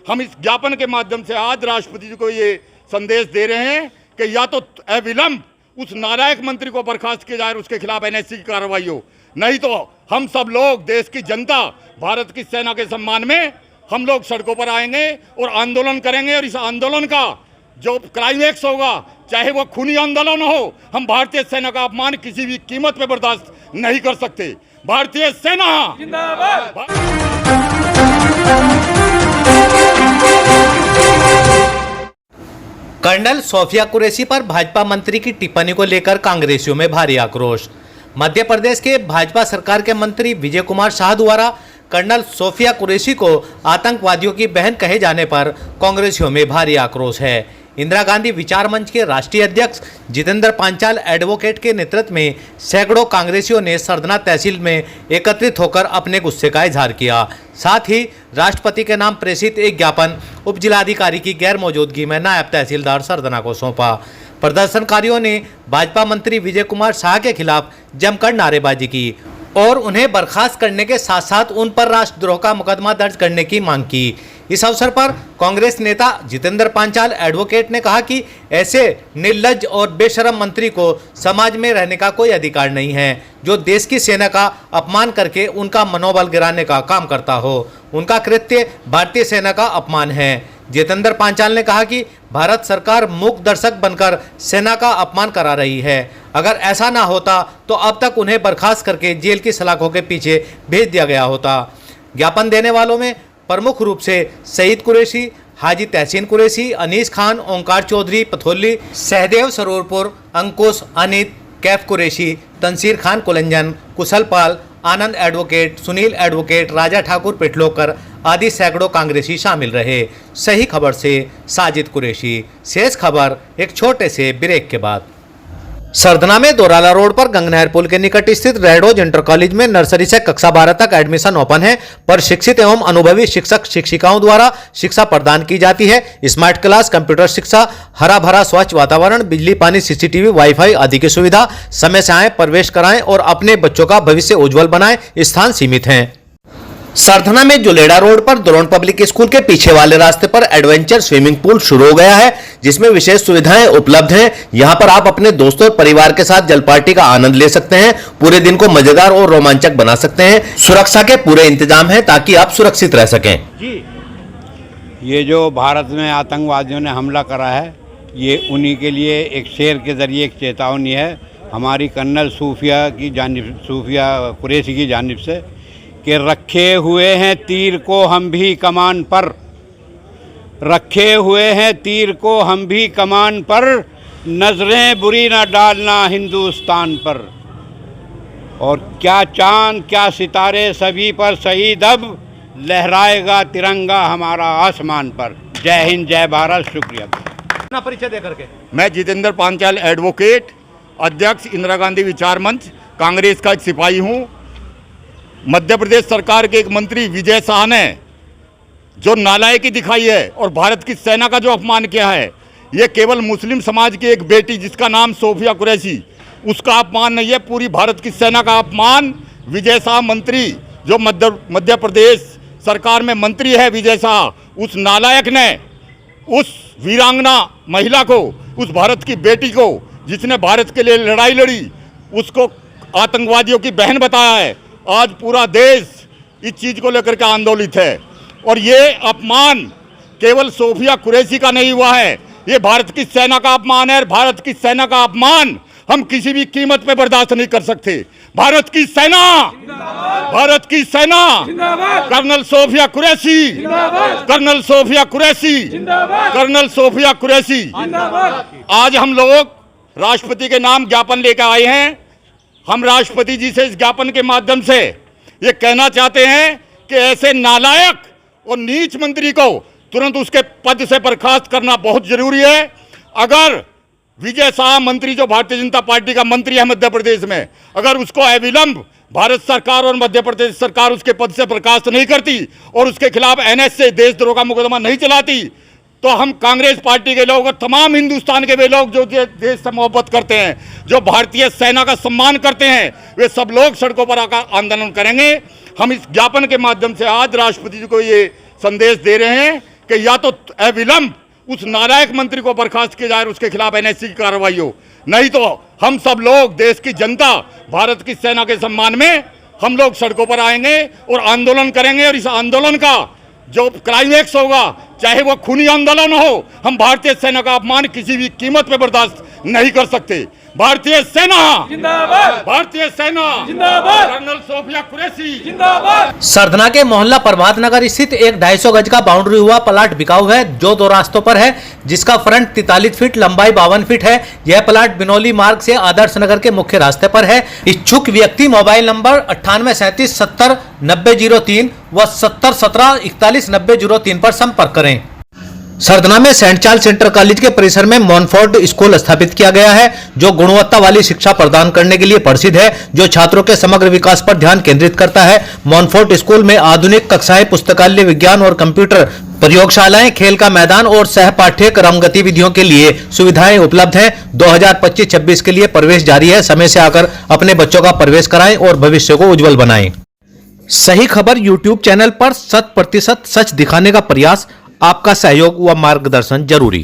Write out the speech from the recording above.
हम इस ज्ञापन के माध्यम से आज राष्ट्रपति जी को ये संदेश दे रहे हैं कि या तो अविलंब उस नालायक मंत्री को बर्खास्त किया जाए और उसके खिलाफ एनएससी की कार्रवाई हो, नहीं तो हम सब लोग, देश की जनता, भारत की सेना के सम्मान में हम लोग सड़कों पर आएंगे और आंदोलन करेंगे। और इस आंदोलन का जो क्लाइमैक्स होगा, चाहे वो खूनी आंदोलन हो, हम भारतीय सेना का अपमान किसी भी कीमत पे बर्दाश्त नहीं कर सकते। भारतीय सेना जिंदाबाद। कर्नल सोफिया कुरैशी पर भाजपा मंत्री की टिप्पणी को लेकर कांग्रेसियों में भारी आक्रोश। मध्य प्रदेश के भाजपा सरकार के मंत्री विजय कुमार शाह द्वारा कर्नल सोफिया कुरैशी को आतंकवादियों की बहन कहे जाने पर कांग्रेसियों में भारी आक्रोश है। इंदिरा गांधी विचार मंच के राष्ट्रीय अध्यक्ष जितेंद्र पांचाल एडवोकेट के नेतृत्व में सैकड़ों कांग्रेसियों ने सरधना तहसील में एकत्रित होकर अपने गुस्से का इजहार किया। साथ ही राष्ट्रपति के नाम प्रेषित एक ज्ञापन उप जिलाधिकारी की गैर मौजूदगी में नायब तहसीलदार सरधना को सौंपा। प्रदर्शनकारियों ने भाजपा मंत्री विजय कुमार शाह के खिलाफ जमकर नारेबाजी की और उन्हें बर्खास्त करने के साथ साथ उन पर राष्ट्रद्रोह का मुकदमा दर्ज करने की मांग की। इस अवसर पर कांग्रेस नेता जितेंद्र पांचाल एडवोकेट ने कहा कि ऐसे निर्लज्ज और बेशरम मंत्री को समाज में रहने का कोई अधिकार नहीं है, जो देश की सेना का अपमान करके उनका मनोबल गिराने का काम करता हो। उनका कृत्य भारतीय सेना का अपमान है। जितेंद्र पांचाल ने कहा कि भारत सरकार मूक दर्शक बनकर सेना का अपमान करा रही है। अगर ऐसा ना होता तो अब तक उन्हें बर्खास्त करके जेल की सलाखों के पीछे भेज दिया गया होता। ज्ञापन देने वालों में प्रमुख रूप से सईद कुरैशी, हाजी तहसीन कुरैशी, अनीस खान, ओंकार चौधरी पथौली, सहदेव सरोरपुर, अंकुश, अनित, कैफ कुरैशी, तंसीर खान कुलंजन, कुशल पाल, आनंद एडवोकेट, सुनील एडवोकेट, राजा ठाकुर पिठलोकर आदि सैकड़ों कांग्रेसी शामिल रहे। सही खबर से साजिद कुरैशी। शेष खबर एक छोटे से ब्रेक के बाद। सरधना में दोराला रोड पर गंगनहर पुल के निकट स्थित रेडोज इंटर कॉलेज में नर्सरी से कक्षा 12 तक एडमिशन ओपन है। पर शिक्षित एवं अनुभवी शिक्षक शिक्षिकाओं द्वारा शिक्षा प्रदान की जाती है। स्मार्ट क्लास, कंप्यूटर शिक्षा, हरा भरा स्वच्छ वातावरण, बिजली पानी, सीसीटीवी, वाईफाई आदि की सुविधा। समय से आए, प्रवेश कराएं और अपने बच्चों का भविष्य उज्जवल बनाएं। स्थान सीमित है। सरधना में जुलेड़ा रोड पर द्रोण पब्लिक स्कूल के पीछे वाले रास्ते पर एडवेंचर स्विमिंग पूल शुरू हो गया है, जिसमें विशेष सुविधाएं उपलब्ध हैं। यहां पर आप अपने दोस्तों और परिवार के साथ जल पार्टी का आनंद ले सकते हैं। पूरे दिन को मजेदार और रोमांचक बना सकते हैं। सुरक्षा के पूरे इंतजाम हैं ताकि आप सुरक्षित रह सकें। जी, ये जो भारत में आतंकवादियों ने हमला करा है, ये उन्हीं के लिए एक शेर के जरिए एक चेतावनी है हमारी कर्नल सोफिया कुरैशी की जानिब से कि रखे हुए हैं तीर को हम भी कमान पर, रखे हुए हैं तीर को हम भी कमान पर, नजरें बुरी ना डालना हिंदुस्तान पर। और क्या चांद क्या सितारे सभी पर शहीद, अब लहराएगा तिरंगा हमारा आसमान पर। जय हिंद, जय भारत। शुक्रिया। अपना परिचय देकर के। मैं जितेंद्र पांचाल एडवोकेट, अध्यक्ष इंदिरा गांधी विचार मंच, कांग्रेस का एक सिपाही हूँ। मध्य प्रदेश सरकार के एक मंत्री विजय शाह ने जो नालायकी दिखाई है और भारत की सेना का जो अपमान किया है, ये केवल मुस्लिम समाज की एक बेटी जिसका नाम सोफिया कुरैशी, उसका अपमान नहीं है, पूरी भारत की सेना का अपमान। विजय शाह मंत्री जो मध्य प्रदेश सरकार में मंत्री है, विजय शाह, उस नालायक ने उस वीरांगना महिला को, उस भारत की बेटी को जिसने भारत के लिए लड़ाई लड़ी, उसको आतंकवादियों की बहन बताया है। आज पूरा देश इस चीज़ को लेकर के आंदोलित है और ये अपमान केवल सोफिया कुरैशी का नहीं हुआ है, ये भारत की सेना का अपमान है। और भारत की सेना का अपमान हम किसी भी कीमत पे बर्दाश्त नहीं कर सकते। भारत की सेना, भारत की सेना, colonel Sofiya Qureshi, colonel Sofiya Qureshi, colonel Sofiya Qureshi. आज हम लोग राष्ट्रपति के नाम ज्ञापन लेकर आए हैं। हम राष्ट्रपति जी से इस ज्ञापन के माध्यम से ये कहना चाहते हैं कि ऐसे नालायक और नीच मंत्री को तुरंत उसके पद से बर्खास्त करना बहुत जरूरी है। अगर विजय शाह मंत्री, जो भारतीय जनता पार्टी का मंत्री है मध्य प्रदेश में, अगर उसको अविलंब भारत सरकार और मध्य प्रदेश सरकार उसके पद से बर्खास्त नहीं करती और उसके खिलाफ एनएसए देशद्रोह का मुकदमा नहीं चलाती, तो हम कांग्रेस पार्टी के लोग और तमाम हिंदुस्तान के वे लोग जो देश से मोहब्बत करते हैं, जो भारतीय सेना का सम्मान करते हैं, वे सब लोग सड़कों पर आकर आंदोलन करेंगे। हम इस ज्ञापन के माध्यम से आज राष्ट्रपति जी को ये संदेश दे रहे हैं कि या तो अविलंब उस नालायक मंत्री को बर्खास्त किया जाए और उसके खिलाफ एनएससी की कार्रवाई हो, नहीं तो हम सब लोग, देश की जनता, भारत की सेना के सम्मान में हम लोग सड़कों पर आएंगे और आंदोलन करेंगे। और इस आंदोलन का जो क्लाइमैक्स होगा, चाहे वो खूनी आंदोलन हो, हम भारतीय सेना का अपमान किसी भी कीमत पे बर्दाश्त नहीं कर सकते। भारतीय सेना जिंदाबाद, भारतीय सेना जिंदाबाद, कर्नल सोफिया कुरैशी जिंदाबाद। सरधना के मोहल्ला प्रभात नगर स्थित एक 250 गज का बाउंड्री हुआ प्लाट बिकाऊ है, जो 2 रास्तों पर है, जिसका फ्रंट 43 फीट, लंबाई 52 फीट है। यह प्लाट बिनौली मार्ग से आदर्श नगर के मुख्य रास्ते पर है। इच्छुक व्यक्ति मोबाइल नंबर 9837 70 9003 व 70 17 41 9003 पर संपर्क करें। सरधना में सेंट चार्ल्स इंटर कॉलेज के परिसर में मॉनफोर्ड स्कूल स्थापित किया गया है, जो गुणवत्ता वाली शिक्षा प्रदान करने के लिए प्रसिद्ध है, जो छात्रों के समग्र विकास पर ध्यान केंद्रित करता है। मॉनफोर्ड स्कूल में आधुनिक कक्षाएं, पुस्तकालय, विज्ञान और कंप्यूटर प्रयोगशालाएं, खेल का मैदान और सह पाठ्यक्रम गतिविधियों के लिए सुविधाएं उपलब्ध हैं। 2025-26 के लिए प्रवेश जारी है। समय से आकर अपने बच्चों का प्रवेश कराएं और भविष्य को उज्जवल बनाएं। सही खबर यूट्यूब चैनल पर 100% सच दिखाने का प्रयास, आपका सहयोग व मार्गदर्शन जरूरी।